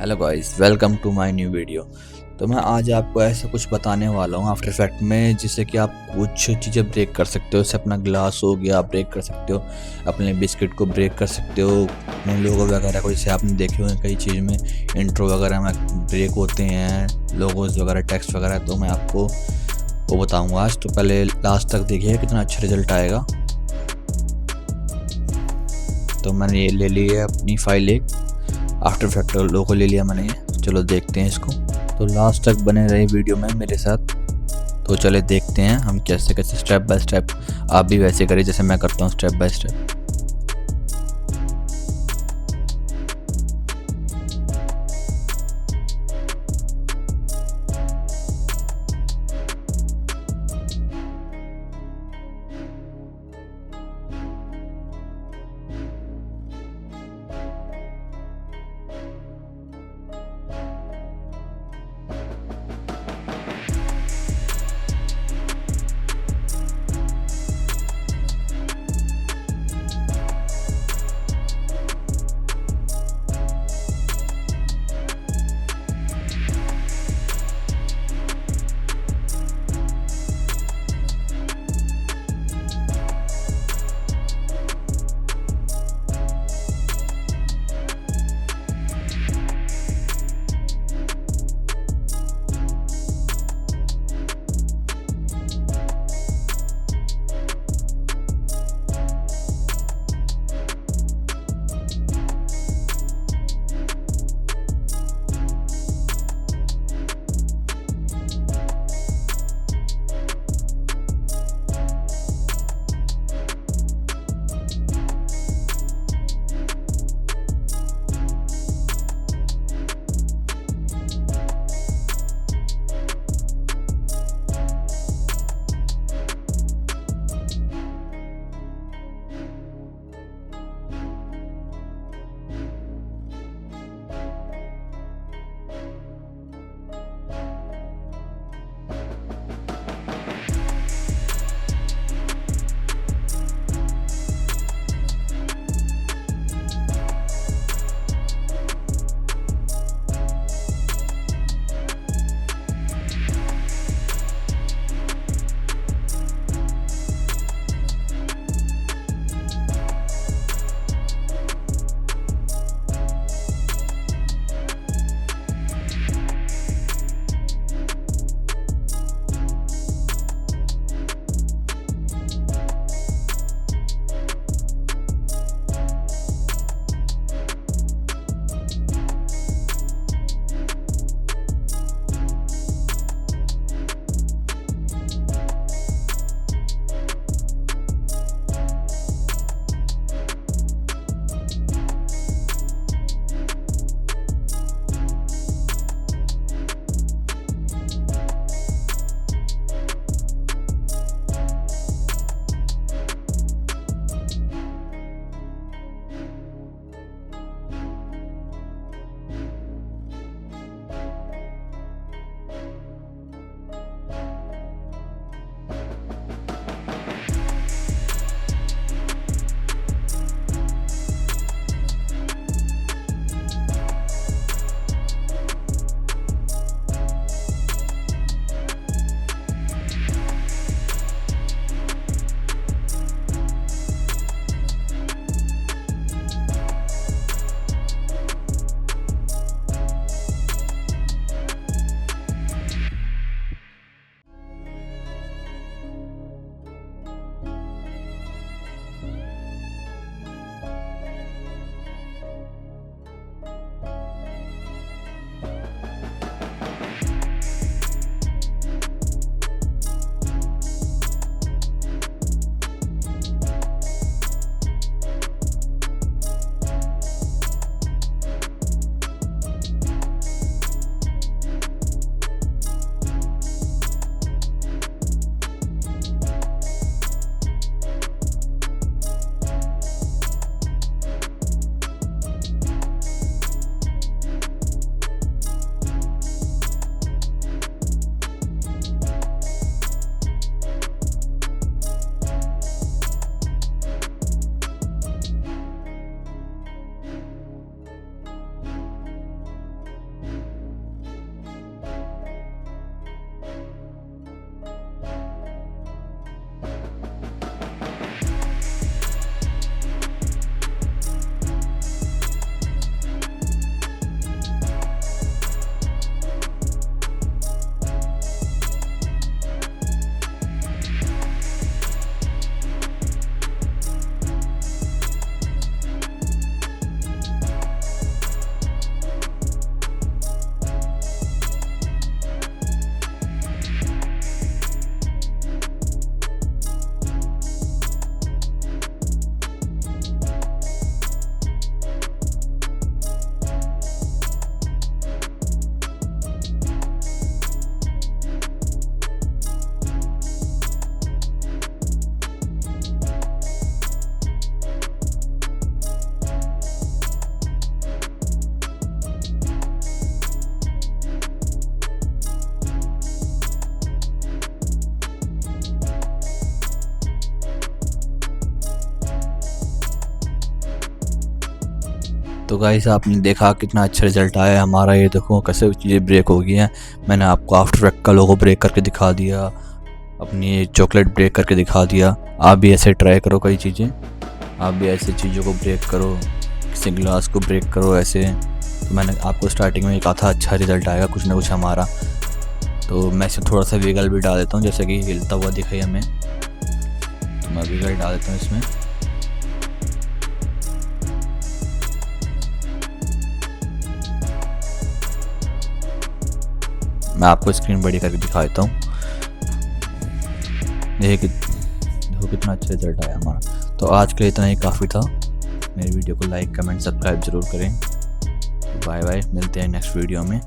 Hello guys, welcome to my new video. तो मैं आज आपको ऐसा कुछ बताने वाला हूँ आफ्टर इफेक्ट में, जिससे कि आप कुछ चीज़ें ब्रेक कर सकते हो। जैसे अपना ग्लास हो गया, आप ब्रेक कर सकते हो, अपने बिस्किट को ब्रेक कर सकते हो, अपने लोगो वगैरह को। जैसे आपने देखे हुए कई चीज़ में इंट्रो वगैरह में ब्रेक होते हैं, लोगोज वगैरह, टेक्स्ट वगैरह। तो मैं आपको वो बताऊँगा आज। तो पहले लास्ट तक देखिए कितना अच्छा रिजल्ट आएगा। तो मैंने ये ले ली है अपनी फाइल, एक आफ्टर इफेक्ट लोगो ले लिया मैंने ये। चलो देखते हैं इसको। तो लास्ट तक बने रहे वीडियो में मेरे साथ। तो चले देखते हैं हम कैसे कैसे स्टेप बाय स्टेप। आप भी वैसे करिए जैसे मैं करता हूँ, स्टेप बाय स्टेप। तो गाइस आपने देखा कितना अच्छा रिज़ल्ट आया हमारा। ये देखो कैसे चीज़ें ब्रेक हो गई हैं। मैंने आपको आफ्टर इफेक्ट का लोगो ब्रेक करके दिखा दिया, अपनी चॉकलेट ब्रेक करके दिखा दिया। आप भी ऐसे ट्राई करो कई चीज़ें, आप भी ऐसी चीज़ों को ब्रेक करो, किसी ग्लास को ब्रेक करो ऐसे। तो मैंने आपको स्टार्टिंग में कहा था अच्छा रिज़ल्ट आएगा कुछ ना कुछ हमारा। तो मैं इसमें थोड़ा सा विगल भी डाल देता हूँ, जैसे कि हिलता हुआ दिखे हमें, तो मैं विगल डाल देता हूँ इसमें। मैं आपको स्क्रीन बड़ी करके दिखा देता हूँ। देखो कितना अच्छा रिजल्ट आया हमारा। तो आज के लिए इतना ही काफ़ी था। मेरी वीडियो को लाइक कमेंट सब्सक्राइब ज़रूर करें। बाय बाय, मिलते हैं नेक्स्ट वीडियो में।